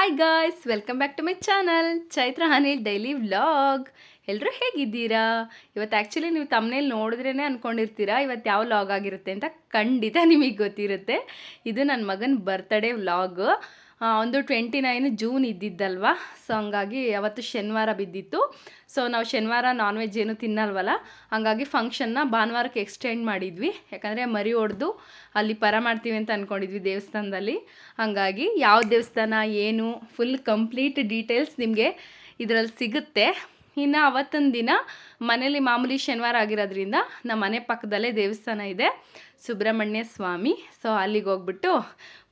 Hi guys, welcome back to my channel Chaitra Anil daily vlog. ಎಲ್ಲರೂ ಹೇಗಿದ್ದೀರಾ? ಇವತ್ತು ಆ್ಯಕ್ಚುಲಿ ನೀವು ತಮ್ಮನೇಲಿ ನೋಡಿದ್ರೇ ಅಂದ್ಕೊಂಡಿರ್ತೀರಾ ಇವತ್ತು ಯಾವ ವ್ಲಾಗ್ ಆಗಿರುತ್ತೆ ಅಂತ. ಖಂಡಿತ ನಿಮಗೆ ಗೊತ್ತಿರುತ್ತೆ. ಇದು ನನ್ನ ಮಗನ ಬರ್ತ್ಡೇ ವ್ಲಾಗ್. ಒಂದು 29 ಜೂನ್ ಇದ್ದಿದ್ದಲ್ವ, ಸೊ ಹಂಗಾಗಿ ಅವತ್ತು ಶನಿವಾರ ಬಿದ್ದಿತ್ತು. ಸೊ ನಾವು ಶನಿವಾರ ನಾನ್ ವೆಜ್ ಏನು ತಿನ್ನಲ್ವಲ್ಲ, ಹಂಗಾಗಿ ಫಂಕ್ಷನ್ನ ಭಾನುವಾರಕ್ಕೆ ಎಕ್ಸ್ಟೆಂಡ್ ಮಾಡಿದ್ವಿ. ಯಾಕಂದರೆ ಮರಿ ಹೊಡೆದು ಅಲ್ಲಿ ಪರ ಮಾಡ್ತೀವಿ ಅಂತ ಅಂದ್ಕೊಂಡಿದ್ವಿ ದೇವಸ್ಥಾನದಲ್ಲಿ. ಹಾಗಾಗಿ ಯಾವ ದೇವಸ್ಥಾನ ಏನು ಫುಲ್ ಕಂಪ್ಲೀಟ್ ಡೀಟೇಲ್ಸ್ ನಿಮಗೆ ಇದರಲ್ಲಿ ಸಿಗುತ್ತೆ. ಇನ್ನು ಅವತ್ತೊಂದು ದಿನ ಮನೇಲಿ ಮಾಮೂಲಿ ಶನಿವಾರ ಆಗಿರೋದ್ರಿಂದ ನಮ್ಮ ಮನೆ ಪಕ್ಕದಲ್ಲೇ ದೇವಸ್ಥಾನ ಇದೆ, ಸುಬ್ರಹ್ಮಣ್ಯ ಸ್ವಾಮಿ. ಸೊ ಅಲ್ಲಿಗೆ ಹೋಗ್ಬಿಟ್ಟು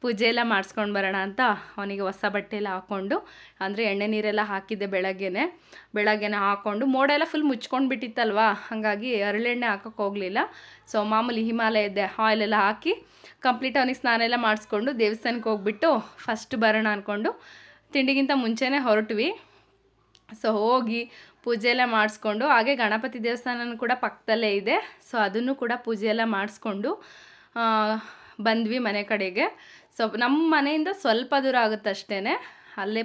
ಪೂಜೆ ಎಲ್ಲ ಮಾಡಿಸ್ಕೊಂಡು ಬರೋಣ ಅಂತ ಅವನಿಗೆ ಹೊಸ ಬಟ್ಟೆ ಎಲ್ಲ ಹಾಕ್ಕೊಂಡು, ಅಂದರೆ ಎಣ್ಣೆ ನೀರೆಲ್ಲ ಹಾಕಿದ್ದೆ ಬೆಳಗ್ಗೆನೆ ಹಾಕ್ಕೊಂಡು. ಮೋಡ ಎಲ್ಲ ಫುಲ್ ಮುಚ್ಕೊಂಡು ಬಿಟ್ಟಿತ್ತಲ್ವ, ಹಾಗಾಗಿ ಹರಳೆಣ್ಣೆ ಹಾಕೋಕ್ಕೆ ಹೋಗಲಿಲ್ಲ. ಸೊ ಮಾಮೂಲಿ ಹಿಮಾಲಯದ ಆಯಿಲೆಲ್ಲ ಹಾಕಿ ಕಂಪ್ಲೀಟ್ ಅವನಿಗೆ ಸ್ನಾನ ಎಲ್ಲ ಮಾಡಿಸ್ಕೊಂಡು ದೇವಸ್ಥಾನಕ್ಕೆ ಹೋಗ್ಬಿಟ್ಟು ಫಸ್ಟ್ ಬರೋಣ ಅಂದ್ಕೊಂಡು ತಿಂಡಿಗಿಂತ ಮುಂಚೆನೇ ಹೊರಟ್ವಿ. ಸೊ ಹೋಗಿ ಪೂಜೆ ಎಲ್ಲ ಮಾಡಿಸ್ಕೊಂಡು, ಹಾಗೆ ಗಣಪತಿ ದೇವಸ್ಥಾನನೂ ಕೂಡ ಪಕ್ಕದಲ್ಲೇ ಇದೆ. ಸೊ ಅದನ್ನು ಕೂಡ ಪೂಜೆ ಎಲ್ಲ ಮಾಡಿಸ್ಕೊಂಡು ಬಂದ್ವಿ ಮನೆ ಕಡೆಗೆ. ಸೊ ನಮ್ಮ ಮನೆಯಿಂದ ಸ್ವಲ್ಪ ದೂರ ಆಗುತ್ತಷ್ಟೇ, ಅಲ್ಲೇ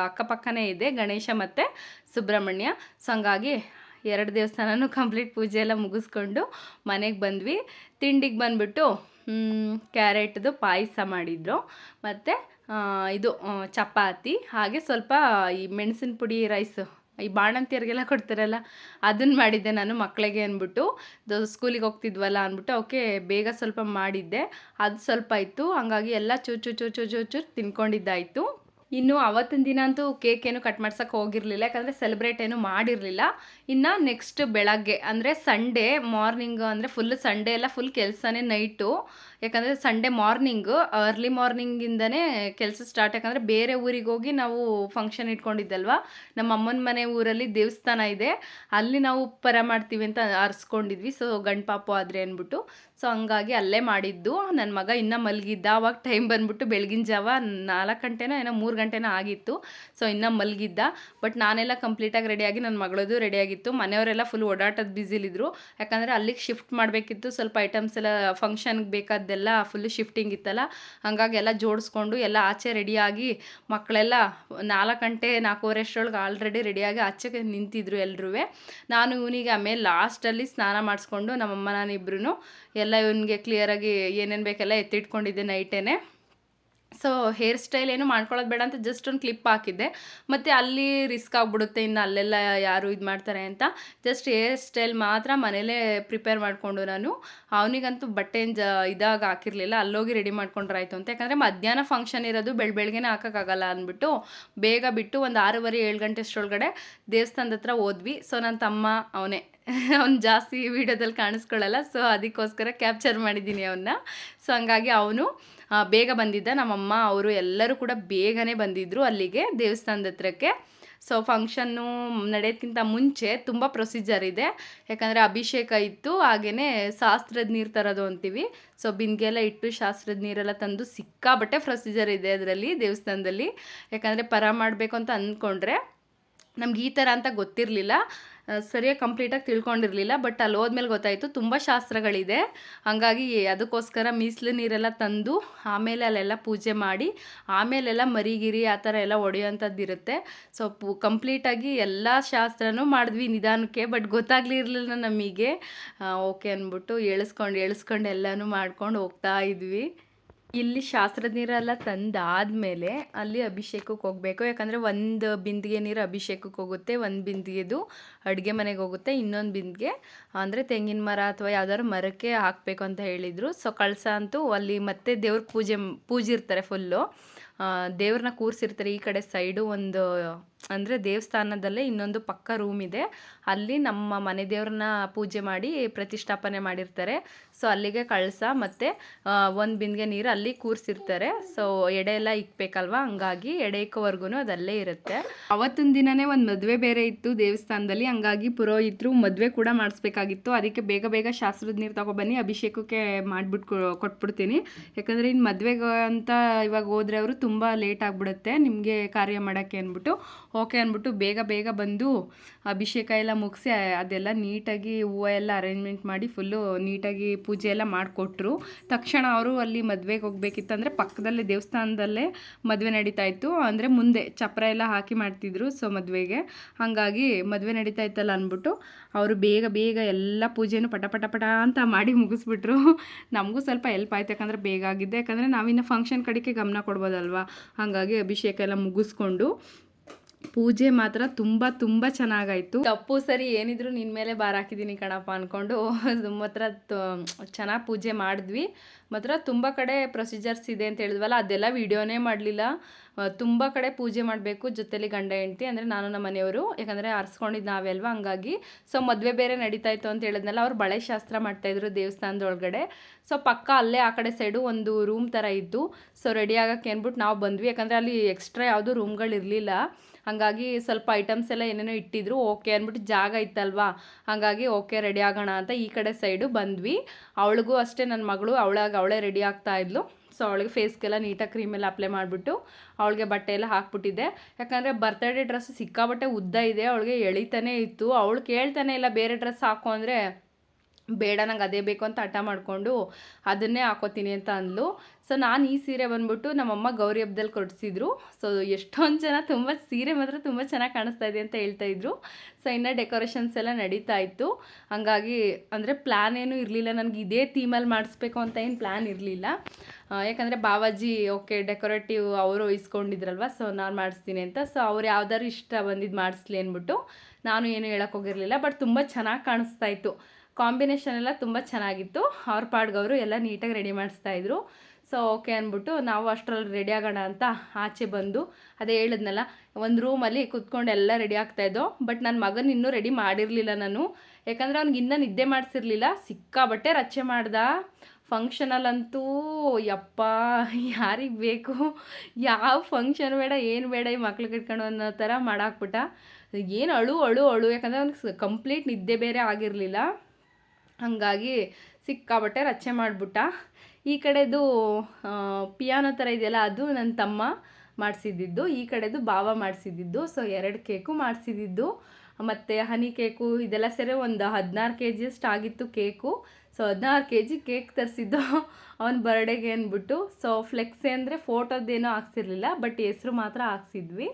ಅಕ್ಕಪಕ್ಕನೇ ಇದೆ ಗಣೇಶ ಮತ್ತು ಸುಬ್ರಹ್ಮಣ್ಯ. ಸೊ ಹಂಗಾಗಿ 2 ದೇವಸ್ಥಾನನೂ ಕಂಪ್ಲೀಟ್ ಪೂಜೆ ಎಲ್ಲ ಮುಗಿಸ್ಕೊಂಡು ಮನೆಗೆ ಬಂದ್ವಿ. ತಿಂಡಿಗೆ ಬಂದುಬಿಟ್ಟು ಕ್ಯಾರೆಟ್ದು ಪಾಯಸ ಮಾಡಿದ್ರು, ಮತ್ತು ಇದು ಚಪಾತಿ, ಹಾಗೆ ಸ್ವಲ್ಪ ಈ ಮೆಣಸಿನ ಪುಡಿ ರೈಸು, ಈ ಬಾಣಂತಿಯರಿಗೆಲ್ಲ ಕೊಡ್ತಾರಲ್ಲ ಅದನ್ನು ಮಾಡಿದ್ದೆ ನಾನು ಮಕ್ಕಳಿಗೆ ಅಂದ್ಬಿಟ್ಟು. ಸ್ಕೂಲಿಗೆ ಹೋಗ್ತಿದ್ವಲ್ಲ ಅಂದ್ಬಿಟ್ಟು ಅವಕ್ಕೆ ಬೇಗ ಸ್ವಲ್ಪ ಮಾಡಿದ್ದೆ. ಅದು ಸ್ವಲ್ಪ ಇತ್ತು, ಹಂಗಾಗಿ ಎಲ್ಲ ಚೂರು ತಿನ್ಕೊಂಡಿದ್ದಾಯಿತು. ಇನ್ನು ಅವತ್ತಿನ ದಿನ ಅಂತೂ ಕೇಕ್ ಏನು ಕಟ್ ಮಾಡ್ಸೋಕ್ಕೆ ಹೋಗಿರಲಿಲ್ಲ, ಯಾಕಂದರೆ ಸೆಲೆಬ್ರೇಟ್ ಏನು ಮಾಡಿರಲಿಲ್ಲ. ಇನ್ನು ನೆಕ್ಸ್ಟ್ ಬೆಳಗ್ಗೆ ಅಂದರೆ ಸಂಡೇ ಮಾರ್ನಿಂಗ್, ಅಂದರೆ ಸಂಡೇ ಎಲ್ಲ ಫುಲ್ ಕೆಲಸನೇ ನೈಟು. ಯಾಕಂದರೆ ಸಂಡೇ ಮಾರ್ನಿಂಗು ಅರ್ಲಿ ಮಾರ್ನಿಂಗಿಂದನೇ ಕೆಲಸ ಸ್ಟಾರ್ಟ್. ಯಾಕಂದರೆ ಬೇರೆ ಊರಿಗೆ ಹೋಗಿ ನಾವು ಫಂಕ್ಷನ್ ಇಟ್ಕೊಂಡಿದ್ದಲ್ವ, ನಮ್ಮ ಅಮ್ಮನ ಮನೆ ಊರಲ್ಲಿ ದೇವಸ್ಥಾನ ಇದೆ, ಅಲ್ಲಿ ನಾವು ಪರ ಮಾಡ್ತೀವಿ ಅಂತ ಅರ್ಸ್ಕೊಂಡಿದ್ವಿ. ಸೊ ಗಂಡು ಪಾಪು ಆದರೆ ಅಂದ್ಬಿಟ್ಟು, ಸೊ ಹಂಗಾಗಿ ಅಲ್ಲೇ ಮಾಡಿದ್ದು. ನನ್ನ ಮಗ ಇನ್ನೂ ಮಲಗಿದ್ದ. ಅವಾಗ ಟೈಮ್ ಬಂದುಬಿಟ್ಟು ಬೆಳಗಿನ ಜಾವ 4 ಗಂಟೆನೋ ಏನೋ 3 ಗಂಟೆನೋ ಆಗಿತ್ತು. ಸೊ ಇನ್ನೂ ಮಲಗಿದ್ದ. ಬಟ್ ನಾನೆಲ್ಲ ಕಂಪ್ಲೀಟಾಗಿ ರೆಡಿಯಾಗಿ, ನನ್ನ ಮಗಳದು ರೆಡಿಯಾಗಿತ್ತು. ಮನೆಯವರೆಲ್ಲ ಫುಲ್ ಓಡಾಟದ ಬ್ಯುಸಿಲಿದ್ರು, ಯಾಕಂದರೆ ಅಲ್ಲಿಗೆ ಶಿಫ್ಟ್ ಮಾಡಬೇಕಿತ್ತು. ಸ್ವಲ್ಪ ಐಟಮ್ಸ್ ಎಲ್ಲ ಫಂಕ್ಷನ್ಗೆ ಬೇಕಾದ್ದೆಲ್ಲ ಫುಲ್ಲು ಶಿಫ್ಟಿಂಗ್ ಇತ್ತಲ್ಲ, ಹಾಗಾಗಿ ಎಲ್ಲ ಜೋಡಿಸ್ಕೊಂಡು ಎಲ್ಲ ಆಚೆ ರೆಡಿಯಾಗಿ ಮಕ್ಕಳೆಲ್ಲ 4 ಗಂಟೆ 4:15 ಅಷ್ಟರೊಳಗೆ ಆಲ್ರೆಡಿ ರೆಡಿಯಾಗಿ ಆಚೆಗೆ ನಿಂತಿದ್ರು ಎಲ್ಲರೂ. ನಾನು ಇವನಿಗೆ ಆಮೇಲೆ ಲಾಸ್ಟಲ್ಲಿ ಸ್ನಾನ ಮಾಡಿಸ್ಕೊಂಡು ನಮ್ಮಮ್ಮ ನಾನಿಬ್ರು ಎಲ್ಲ ಇವನಿಗೆ ಕ್ಲಿಯರಾಗಿ ಏನೇನು ಬೇಕೆಲ್ಲ ಎತ್ತಿಟ್ಕೊಂಡಿದ್ದೆ ನೈಟೇನೆ. ಸೊ ಹೇರ್ ಸ್ಟೈಲ್ ಏನು ಮಾಡ್ಕೊಳ್ಳೋದು ಬೇಡ ಅಂತ ಜಸ್ಟ್ ಒಂದು ಕ್ಲಿಪ್ ಹಾಕಿದ್ದೆ, ಮತ್ತು ಅಲ್ಲಿ ರಿಸ್ಕ್ ಆಗಿಬಿಡುತ್ತೆ, ಇನ್ನು ಅಲ್ಲೆಲ್ಲ ಯಾರು ಇದು ಮಾಡ್ತಾರೆ ಅಂತ ಜಸ್ಟ್ ಹೇರ್ ಸ್ಟೈಲ್ ಮಾತ್ರ ಮನೇಲೇ ಪ್ರಿಪೇರ್ ಮಾಡಿಕೊಂಡು, ನಾನು ಅವನಿಗಂತೂ ಬಟ್ಟೆ ಇದಾಗ ಹಾಕಿರಲಿಲ್ಲ, ಅಲ್ಲೋಗಿ ರೆಡಿ ಮಾಡ್ಕೊಂಡ್ರಾಯ್ತು ಅಂತ. ಯಾಕಂದರೆ ಮಧ್ಯಾಹ್ನ ಫಂಕ್ಷನ್ ಇರೋದು, ಬೆಳಗ್ಗೆನೇ ಹಾಕೋಕ್ಕಾಗಲ್ಲ ಅಂದ್ಬಿಟ್ಟು ಬೇಗ ಬಿಟ್ಟು ಒಂದು 6:30-7 ಗಂಟೆ ಅಷ್ಟರೊಳಗಡೆ ದೇವಸ್ಥಾನದ ಹತ್ರ ಹೋದ್ವಿ. ಸೊ ನನ್ನ ತಮ್ಮ ಅವನೇ, ಅವ್ನು ಜಾಸ್ತಿ ವೀಡಿಯೋದಲ್ಲಿ ಕಾಣಿಸ್ಕೊಳ್ಳಲ್ಲ, ಸೊ ಅದಕ್ಕೋಸ್ಕರ ಕ್ಯಾಪ್ಚರ್ ಮಾಡಿದ್ದೀನಿ ಅವನ್ನ. ಸೊ ಹಂಗಾಗಿ ಅವನು ಬೇಗ ಬಂದಿದ್ದ. ನಮ್ಮಮ್ಮ ಅವರು ಎಲ್ಲರೂ ಕೂಡ ಬೇಗನೆ ಬಂದಿದ್ದರು ಅಲ್ಲಿಗೆ ದೇವಸ್ಥಾನದ ಹತ್ರಕ್ಕೆ. ಸೊ ಫಂಕ್ಷನ್ನು ನಡೆಯೋದಕ್ಕಿಂತ ಮುಂಚೆ ತುಂಬ ಪ್ರೊಸೀಜರ್ ಇದೆ. ಯಾಕಂದರೆ ಅಭಿಷೇಕ ಇತ್ತು, ಹಾಗೆಯೇ ಶಾಸ್ತ್ರದ ನೀರು ತರೋದು ಅಂತೀವಿ. ಸೊ ಬಿಂದಿಗೆಲ್ಲ ಇಟ್ಟು ಶಾಸ್ತ್ರದ ನೀರೆಲ್ಲ ತಂದು ಸಿಕ್ಕಾಬಟ್ಟೆ ಪ್ರೊಸೀಜರ್ ಇದೆ ಅದರಲ್ಲಿ ದೇವಸ್ಥಾನದಲ್ಲಿ. ಯಾಕಂದರೆ ಪರ ಮಾಡಬೇಕು ಅಂತ ಅಂದ್ಕೊಂಡ್ರೆ ನಮ್ಗೆ ಈ ಥರ ಅಂತ ಗೊತ್ತಿರಲಿಲ್ಲ, ಸರಿಯಾಗಿ ಕಂಪ್ಲೀಟಾಗಿ ತಿಳ್ಕೊಂಡಿರಲಿಲ್ಲ. ಬಟ್ ಅಲ್ಲಿ ಹೋದ್ಮೇಲೆ ಗೊತ್ತಾಯಿತು ತುಂಬ ಶಾಸ್ತ್ರಗಳಿದೆ. ಹಾಗಾಗಿ ಅದಕ್ಕೋಸ್ಕರ ಮೀಸಲು ನೀರೆಲ್ಲ ತಂದು ಆಮೇಲೆ ಅಲ್ಲೆಲ್ಲ ಪೂಜೆ ಮಾಡಿ ಆಮೇಲೆಲ್ಲ ಮರಿಗಿರಿ ಆ ಥರ ಎಲ್ಲ ಹೊಡೆಯೋಂಥದ್ದು ಇರುತ್ತೆ. ಸೊ ಕಂಪ್ಲೀಟಾಗಿ ಎಲ್ಲ ಶಾಸ್ತ್ರನೂ ಮಾಡಿದ್ವಿ ನಿಧಾನಕ್ಕೆ. ಬಟ್ ಗೊತ್ತಾಗಲಿರಲಿಲ್ಲ ನಮಗೆ. ಓಕೆ ಅಂದ್ಬಿಟ್ಟು ಎಳಿಸ್ಕೊಂಡು ಎಲ್ಲನೂ ಮಾಡ್ಕೊಂಡು ಹೋಗ್ತಾ ಇದ್ವಿ. ಇಲ್ಲಿ ಶಾಸ್ತ್ರದ ನೀರೆಲ್ಲ ತಂದಾದಮೇಲೆ ಅಲ್ಲಿ ಅಭಿಷೇಕಕ್ಕೆ ಹೋಗಬೇಕು. ಯಾಕಂದರೆ ಒಂದು ಬಿಂದಿಗೆ ನೀರು ಅಭಿಷೇಕಕ್ಕೆ ಹೋಗುತ್ತೆ, ಒಂದು ಬಿಂದಿಗೆದು ಅಡುಗೆ ಮನೆಗೆ ಹೋಗುತ್ತೆ, ಇನ್ನೊಂದು ಬಿಂದಿಗೆ ಅಂದರೆ ತೆಂಗಿನ ಮರ ಅಥವಾ ಯಾವ್ದಾದ್ರು ಮರಕ್ಕೆ ಹಾಕಬೇಕು ಅಂತ ಹೇಳಿದರು. ಸೊ ಕಳಸ ಅಂತೂ ಅಲ್ಲಿ ಮತ್ತೆ ದೇವ್ರ ಪೂಜೆ ಇರ್ತಾರೆ ಫುಲ್ಲು. ದೇವ್ರನ್ನ ಕೂರಿಸಿರ್ತಾರೆ ಈ ಕಡೆ ಸೈಡು. ಒಂದು ಅಂದರೆ ದೇವಸ್ಥಾನದಲ್ಲೇ ಇನ್ನೊಂದು ಪಕ್ಕ ರೂಮ್ ಇದೆ, ಅಲ್ಲಿ ನಮ್ಮ ಮನೆ ದೇವ್ರನ್ನ ಪೂಜೆ ಮಾಡಿ ಪ್ರತಿಷ್ಠಾಪನೆ ಮಾಡಿರ್ತಾರೆ. ಸೊ ಅಲ್ಲಿಗೆ ಕಳಸ ಮತ್ತು ಒಂದು ಬಿಂದಿಗೆ ನೀರು ಅಲ್ಲಿ ಕೂರಿಸಿರ್ತಾರೆ. ಸೊ ಎಡೆ ಎಲ್ಲ ಇಕ್ಬೇಕಲ್ವ, ಹಂಗಾಗಿ ಎಡೆ ಇಕ್ಕೋವರೆಗೂ ಅದಲ್ಲೇ ಇರುತ್ತೆ. ಅವತ್ತಿನ ದಿನವೇ ಒಂದು ಮದುವೆ ಬೇರೆ ಇತ್ತು ದೇವಸ್ಥಾನದಲ್ಲಿ, ಹಂಗಾಗಿ ಪುರೋಹಿತರು ಮದುವೆ ಕೂಡ ಮಾಡಿಸ್ಬೇಕಾಗಿತ್ತು. ಅದಕ್ಕೆ ಬೇಗ ಶಾಸ್ತ್ರದ ನೀರು ತಗೊಬನ್ನಿ, ಅಭಿಷೇಕಕ್ಕೆ ಮಾಡಿಬಿಟ್ಟು ಕೊಟ್ಬಿಡ್ತೀನಿ. ಯಾಕಂದರೆ ಇನ್ನು ಮದುವೆಗೆ ಅಂತ ಇವಾಗ ಹೋದರೆ ಅವರು ತುಂಬ ಲೇಟ್ ಆಗಿಬಿಡುತ್ತೆ ನಿಮಗೆ ಕಾರ್ಯ ಮಾಡೋಕ್ಕೆ ಅಂದ್ಬಿಟ್ಟು. ಓಕೆ ಅಂದ್ಬಿಟ್ಟು ಬೇಗ ಬಂದು ಅಭಿಷೇಕ ಎಲ್ಲ ಮುಗಿಸಿ ಅದೆಲ್ಲ ನೀಟಾಗಿ ಹೂವು ಎಲ್ಲ ಅರೇಂಜ್ಮೆಂಟ್ ಮಾಡಿ ಫುಲ್ಲು ನೀಟಾಗಿ ಪೂಜೆ ಎಲ್ಲ ಮಾಡಿಕೊಟ್ರು. ತಕ್ಷಣ ಅವರು ಅಲ್ಲಿ ಮದುವೆಗೆ ಹೋಗ್ಬೇಕಿತ್ತಂದರೆ ಪಕ್ಕದಲ್ಲೇ ದೇವಸ್ಥಾನದಲ್ಲೇ ಮದುವೆ ನಡೀತಾ ಇತ್ತು. ಅಂದರೆ ಮುಂದೆ ಚಪ್ಪರ ಎಲ್ಲ ಹಾಕಿ ಮಾಡ್ತಿದ್ರು. ಸೊ ಮದುವೆಗೆ ಹಾಗಾಗಿ ಮದುವೆ ನಡೀತಾ ಇತ್ತಲ್ಲ ಅಂದ್ಬಿಟ್ಟು ಅವರು ಬೇಗ ಬೇಗ ಎಲ್ಲ ಪೂಜೆನೂ ಪಟ ಪಟ ಪಟ ಅಂತ ಮಾಡಿ ಮುಗಿಸ್ಬಿಟ್ರು. ನಮಗೂ ಸ್ವಲ್ಪ ಹೆಲ್ಪ್ ಆಯ್ತು, ಯಾಕಂದರೆ ಬೇಗ ಆಗಿದ್ದೆ. ಯಾಕಂದರೆ ನಾವಿನ್ನು ಫಂಕ್ಷನ್ ಕಡೆಗೆ ಗಮನ ಕೊಡ್ಬೋದಲ್ವ. ಹಾಗಾಗಿ ಅಭಿಷೇಕ ಎಲ್ಲ ಮುಗಿಸ್ಕೊಂಡು ಪೂಜೆ ಮಾತ್ರ ತುಂಬ ಚೆನ್ನಾಗಾಯಿತು. ತಪ್ಪು ಸರಿ ಏನಿದ್ರು ನಿನ್ನ ಮೇಲೆ ಭಾರ ಹಾಕಿದ್ದೀನಿ ಕಣಪ್ಪ ಅಂದ್ಕೊಂಡು ಮಾತ್ರ ಚೆನ್ನಾಗಿ ಪೂಜೆ ಮಾಡಿದ್ವಿ. ಮಾತ್ರ ತುಂಬ ಕಡೆ ಪ್ರೊಸೀಜರ್ಸ್ ಇದೆ ಅಂತ ಹೇಳಿದ್ವಲ್ಲ, ಅದೆಲ್ಲ ವೀಡಿಯೋನೇ ಮಾಡಲಿಲ್ಲ. ತುಂಬ ಕಡೆ ಪೂಜೆ ಮಾಡಬೇಕು ಜೊತೆಲಿ ಗಂಡ ಹೆಂಡ್ತಿ, ಅಂದರೆ ನಾನು ನಮ್ಮ ಮನೆಯವರು, ಯಾಕಂದರೆ ಆರಿಸ್ಕೊಂಡಿದ್ದು ನಾವೇ ಅಲ್ವಾ. ಹಂಗಾಗಿ ಸೊ ಮದುವೆ ಬೇರೆ ನಡೀತಾ ಇತ್ತು ಅಂತ ಹೇಳಿದ್ನಲ್ಲ, ಅವ್ರು ಬಳೆ ಶಾಸ್ತ್ರ ಮಾಡ್ತಾಯಿದ್ರು ದೇವಸ್ಥಾನದೊಳಗಡೆ. ಸೊ ಪಕ್ಕ ಅಲ್ಲೇ ಆ ಕಡೆ ಸೈಡು ಒಂದು ರೂಮ್ ಥರ ಇತ್ತು. ಸೊ ರೆಡಿ ಆಗೋಕ್ಕೆ ಅಂದ್ಬಿಟ್ಟು ನಾವು ಬಂದ್ವಿ, ಯಾಕಂದರೆ ಅಲ್ಲಿ ಎಕ್ಸ್ಟ್ರಾ ಯಾವುದೂ ರೂಮ್ಗಳಿರಲಿಲ್ಲ. ಹಾಗಾಗಿ ಸ್ವಲ್ಪ ಐಟಮ್ಸ್ ಎಲ್ಲ ಏನೇನೋ ಇಟ್ಟಿದ್ರು. ಓಕೆ ಅಂದ್ಬಿಟ್ಟು ಜಾಗ ಇತ್ತಲ್ವಾ, ಹಾಗಾಗಿ ಓಕೆ ರೆಡಿ ಆಗೋಣ ಅಂತ ಈ ಕಡೆ ಸೈಡು ಬಂದ್ವಿ. ಅವಳಿಗೂ ಅಷ್ಟೇ, ನನ್ನ ಮಗಳು ಅವಳೇ ರೆಡಿ ಆಗ್ತಾ ಇದ್ಲು. ಸೊ ಅವಳಿಗೆ ಫೇಸ್ಗೆಲ್ಲ ನೀಟಾಗಿ ಕ್ರೀಮೆಲ್ಲ ಅಪ್ಲೈ ಮಾಡಿಬಿಟ್ಟು ಅವಳಿಗೆ ಬಟ್ಟೆ ಎಲ್ಲ ಹಾಕ್ಬಿಟ್ಟಿದ್ದೆ. ಯಾಕಂದರೆ ಬರ್ತಡೇ ಡ್ರೆಸ್ ಸಿಕ್ಕಾಬಟ್ಟೆ ಉದ್ದ ಇದೆ, ಅವಳಿಗೆ ಎಳಿತಾನೇ ಇತ್ತು. ಅವಳು ಕೇಳ್ತಾನೆ ಇಲ್ಲ ಬೇರೆ ಡ್ರೆಸ್ ಹಾಕೋ ಅಂದರೆ ಬೇಡ ನಂಗೆ ಅದೇ ಬೇಕು ಅಂತ ಹಠ ಮಾಡಿಕೊಂಡು ಅದನ್ನೇ ಹಾಕೋತೀನಿ ಅಂತ ಅಂದ್ಲು. ಸೊ ನಾನು ಈ ಸೀರೆ ಬಂದ್ಬಿಟ್ಟು ನಮ್ಮಮ್ಮ ಗೌರಿ ಹಬ್ಬದಲ್ಲಿ ಕೊಡಿಸಿದ್ರು. ಸೊ ಎಷ್ಟೊಂದು ಜನ ತುಂಬ ಸೀರೆ ಮಾತ್ರ ತುಂಬ ಚೆನ್ನಾಗಿ ಕಾಣಿಸ್ತಾ ಇದೆ ಅಂತ ಹೇಳ್ತಾಯಿದ್ರು. ಸೊ ಇನ್ನು ಡೆಕೋರೇಷನ್ಸ್ ಎಲ್ಲ ನಡೀತಾ ಇತ್ತು. ಹಂಗಾಗಿ ಅಂದರೆ ಪ್ಲ್ಯಾನ್ ಏನೂ ಇರಲಿಲ್ಲ ನನಗೆ, ಇದೇ ಥೀಮಲ್ಲಿ ಮಾಡಿಸ್ಬೇಕು ಅಂತ ಏನು ಪ್ಲ್ಯಾನ್ ಇರಲಿಲ್ಲ. ಯಾಕಂದರೆ ಬಾವಾಜಿ ಓಕೆ ಡೆಕೋರೇಟಿವ್ ಅವರು ಇಸ್ಕೊಂಡಿದ್ರಲ್ವ, ಸೊ ನಾನು ಮಾಡಿಸ್ತೀನಿ ಅಂತ. ಸೊ ಅವ್ರು ಯಾವ್ದಾದ್ರು ಇಷ್ಟ ಬಂದಿದ್ದು ಮಾಡಿಸ್ಲಿ ಅಂದ್ಬಿಟ್ಟು ನಾನು ಏನು ಹೇಳೋಕ್ಕೋಗಿರಲಿಲ್ಲ. ಬಟ್ ತುಂಬ ಚೆನ್ನಾಗಿ ಕಾಣಿಸ್ತಾ ಇತ್ತು, ಕಾಂಬಿನೇಷನ್ ಎಲ್ಲ ತುಂಬ ಚೆನ್ನಾಗಿತ್ತು. ಅವ್ರ ಪಾಡ್ಗವರು ಎಲ್ಲ ನೀಟಾಗಿ ರೆಡಿ ಮಾಡಿಸ್ತಾಯಿದ್ರು. ಸೊ ಓಕೆ ಅಂದ್ಬಿಟ್ಟು ನಾವು ಅಷ್ಟರಲ್ಲಿ ರೆಡಿ ಆಗೋಣ ಅಂತ ಆಚೆ ಬಂದು, ಅದೇ ಹೇಳಿದ್ನಲ್ಲ, ಒಂದು ರೂಮಲ್ಲಿ ಕೂತ್ಕೊಂಡು ಎಲ್ಲ ರೆಡಿ ಆಗ್ತಾಯಿದ್ದೋ. ಬಟ್ ನನ್ನ ಮಗನ ಇನ್ನೂ ರೆಡಿ ಮಾಡಿರಲಿಲ್ಲ ನಾನು, ಯಾಕಂದರೆ ಅವ್ನಿಗೆ ಇನ್ನೂ ನಿದ್ದೆ ಮಾಡಿಸಿರ್ಲಿಲ್ಲ. ಸಿಕ್ಕಾಬಟ್ಟೆ ರಚ್ಚೆ ಮಾಡ್ದ ಫಂಕ್ಷನಲ್ಲಂತೂ. ಯಪ್ಪ ಯಾರಿಗೆ ಬೇಕು, ಯಾವ ಫಂಕ್ಷನ್ ಬೇಡ ಏನು ಬೇಡ ಈ ಮಕ್ಳಿಗೆ ಇಟ್ಕೊಂಡು ಅನ್ನೋ ಥರ ಮಾಡಾಕ್ಬಿಟ್ಟ. ಏನು ಅಳು, ಯಾಕಂದರೆ ಅವ್ನಿಗೆ ಕಂಪ್ಲೀಟ್ ನಿದ್ದೆ ಬೇರೆ ಆಗಿರಲಿಲ್ಲ. ಹಾಗಾಗಿ ಸಿಕ್ಕಾಬಟ್ಟೆ ರಚ್ಚೆ ಮಾಡಿಬಿಟ್ಟ. ಈ ಕಡೆದು ಪಿಯಾನೋ ಥರ ಇದೆಯಲ್ಲ, ಅದು ನನ್ನ ತಮ್ಮ ಮಾಡಿಸಿದ್ದು. ಈ ಕಡೆದು ಭಾವ ಮಾಡಿಸಿದ್ದು. ಸೊ 2 ಕೇಕು ಮಾಡಿಸಿದ್ದು. ಮತ್ತು ಹನಿ ಕೇಕು ಇದೆಲ್ಲ ಸೇರಿ ಒಂದು 16 kg ಅಷ್ಟು ಆಗಿತ್ತು ಕೇಕು. ಸೊ 16 kg ಕೇಕ್ ತರಿಸಿದ್ದು ಅವನ ಬರ್ಡೇಗೆ ಅಂದ್ಬಿಟ್ಟು. ಸೊ ಫ್ಲೆಕ್ಸೆ ಅಂದರೆ ಫೋಟೋದೇನೋ ಹಾಕ್ಸಿರ್ಲಿಲ್ಲ, ಬಟ್ ಹೆಸರು ಮಾತ್ರ ಹಾಕ್ಸಿದ್ವಿ.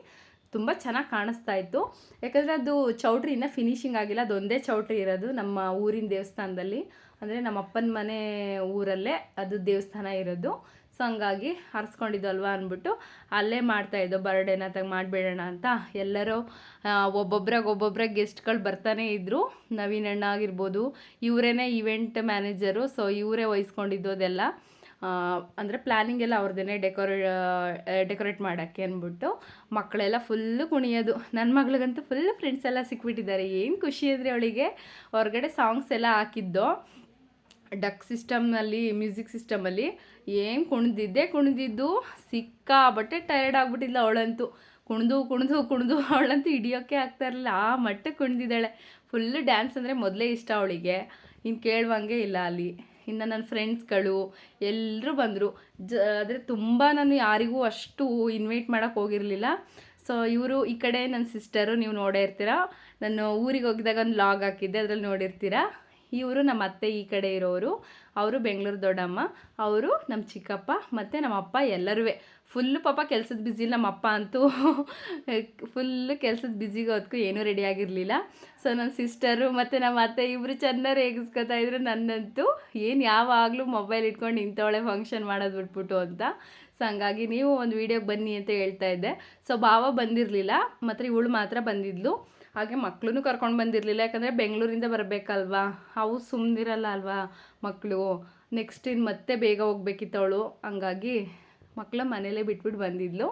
ತುಂಬ ಚೆನ್ನಾಗಿ ಕಾಣಿಸ್ತಾ ಇತ್ತು. ಯಾಕಂದರೆ ಅದು ಚೌಟ್ರಿ ಇನ್ನೂ ಫಿನಿಷಿಂಗ್ ಆಗಿಲ್ಲ, ಅದೊಂದೇ ಚೌಟ್ರಿ ಇರೋದು ನಮ್ಮ ಊರಿನ ದೇವಸ್ಥಾನದಲ್ಲಿ. ಅಂದರೆ ನಮ್ಮ ಅಪ್ಪನ ಮನೆ ಊರಲ್ಲೇ ಅದು ದೇವಸ್ಥಾನ ಇರೋದು. ಸೊ ಹಂಗಾಗಿ ಹರಿಸ್ಕೊಂಡಿದ್ದಲ್ವ ಅಂದ್ಬಿಟ್ಟು ಅಲ್ಲೇ ಮಾಡ್ತಾಯಿದ್ದೋ ಬರ್ಡೇನ ಮಾಡಬೇಡೋಣ ಅಂತ. ಎಲ್ಲರೂ ಒಬ್ಬೊಬ್ಬರಾಗ ಗೆಸ್ಟ್ಗಳು ಬರ್ತಾನೆ ಇದ್ದರು. ನವೀನ್ ಅಣ್ಣ ಆಗಿರ್ಬೋದು, ಇವರೇನೇ ಈವೆಂಟ್ ಮ್ಯಾನೇಜರು. ಸೊ ಇವರೇ ವಹಿಸ್ಕೊಂಡಿದ್ದು ಅದೆಲ್ಲ, ಅಂದರೆ ಪ್ಲ್ಯಾನಿಂಗ್ ಎಲ್ಲ ಅವ್ರದ್ದೇ ಡೆಕೋರೇಟ್ ಮಾಡೋಕ್ಕೆ ಅಂದ್ಬಿಟ್ಟು. ಮಕ್ಕಳೆಲ್ಲ ಫುಲ್ಲು ಕುಣಿಯೋದು. ನನ್ನ ಮಗಳಿಗಂತೂ ಫುಲ್ ಫ್ರೆಂಡ್ಸ್ ಎಲ್ಲ ಸಿಕ್ಬಿಟ್ಟಿದ್ದಾರೆ. ಏನು ಖುಷಿ ಅಂದರೆ ಅವಳಿಗೆ. ಹೊರಗಡೆ ಸಾಂಗ್ಸ್ ಎಲ್ಲ ಹಾಕಿದ್ದೋ ಡಕ್ ಸಿಸ್ಟಮ್ನಲ್ಲಿ, ಮ್ಯೂಸಿಕ್ ಸಿಸ್ಟಮಲ್ಲಿ. ಏನು ಕುಣಿದಿದ್ದು ಸಿಕ್ಕಾಬಟ್ಟೆ ಟಯರ್ಡ್ ಆಗಿಬಿಟ್ಟಿಲ್ಲ ಅವಳಂತೂ. ಕುಣಿದು ಅವಳಂತೂ ಹಿಡಿಯೋಕ್ಕೆ ಆಗ್ತಾ ಇರಲಿಲ್ಲ, ಆ ಮಟ್ಟಕ್ಕೆ ಕುಣಿದಿದ್ದಾಳೆ. ಫುಲ್ಲು ಡ್ಯಾನ್ಸ್ ಅಂದರೆ ಮೊದಲೇ ಇಷ್ಟ ಅವಳಿಗೆ, ಇನ್ನು ಕೇಳುವಂಗೆ ಇಲ್ಲ ಅಲ್ಲಿ. ಇನ್ನು ನನ್ನ ಫ್ರೆಂಡ್ಸ್ಗಳು ಎಲ್ಲರೂ ಬಂದರು. ಆದರೆ ತುಂಬ ನಾನು ಯಾರಿಗೂ ಅಷ್ಟು ಇನ್ವೈಟ್ ಮಾಡೋಕ್ಕೆ ಹೋಗಿರಲಿಲ್ಲ. ಸೊ ಇವರು ಈ ಕಡೆ ನನ್ನ ಸಿಸ್ಟರು, ನೀವು ನೋಡೇ ಇರ್ತೀರ. ನಾನು ಊರಿಗೆ ಹೋಗಿದಾಗ ಒಂದು ಲಾಗ್ ಹಾಕಿದ್ದೆ, ಅದರಲ್ಲಿ ನೋಡಿರ್ತೀರ. ಇವರು ನಮ್ಮ ಅತ್ತೆ ಈ ಕಡೆ ಇರೋರು, ಅವರು ಬೆಂಗಳೂರು ದೊಡ್ಡಮ್ಮ, ಅವರು ನಮ್ಮ ಚಿಕ್ಕಪ್ಪ ಮತ್ತು ನಮ್ಮ ಅಪ್ಪ. ಎಲ್ಲರೂ ಫುಲ್ಲು ಪಾಪ ಕೆಲಸದ ಬ್ಯುಸಿ. ನಮ್ಮ ಅಪ್ಪ ಅಂತೂ ಫುಲ್ಲು ಕೆಲಸದ ಬ್ಯುಸಿಗೆ ಹೊತ್ಕು ಏನೂ ರೆಡಿ ಆಗಿರಲಿಲ್ಲ. ಸೊ ನನ್ನ ಸಿಸ್ಟರು ಮತ್ತು ನಮ್ಮ ಅತ್ತೆ ಇಬ್ಬರು ಚೆನ್ನಾಗಿ ರೇಗಿಸ್ಕೊತಾ ಇದ್ರು ನನ್ನಂತೂ. ಏನು ಯಾವಾಗಲೂ ಮೊಬೈಲ್ ಇಟ್ಕೊಂಡು ನಿಂತವಳೆ ಫಂಕ್ಷನ್ ಮಾಡೋದು ಬಿಟ್ಬಿಟ್ಟು ಅಂತ. ಸೊ ಹಂಗಾಗಿ ನೀವು ಒಂದು ವೀಡಿಯೋಗೆ ಬನ್ನಿ ಅಂತ ಹೇಳ್ತಾ ಇದ್ದೆ. ಸೊ ಭಾವ ಬಂದಿರಲಿಲ್ಲ, ಮತ್ತು ಇವಳು ಮಾತ್ರ ಬಂದಿದ್ಲು. ಹಾಗೆ ಮಕ್ಕಳೂ ಕರ್ಕೊಂಡು ಬಂದಿರಲಿಲ್ಲ, ಯಾಕಂದರೆ ಬೆಂಗಳೂರಿಂದ ಬರಬೇಕಲ್ವಾ, ಅವು ಸುಮ್ಮನಿರಲ್ಲ ಅಲ್ವಾ ಮಕ್ಕಳು. ನೆಕ್ಸ್ಟ್ ಇನ್ನು ಮತ್ತೆ ಬೇಗ ಹೋಗ್ಬೇಕಿತ್ತು ಅವಳು. ಹಂಗಾಗಿ ಮಕ್ಕಳ ಮನೇಲೇ ಬಿಟ್ಬಿಟ್ಟು ಬಂದಿದ್ಲು.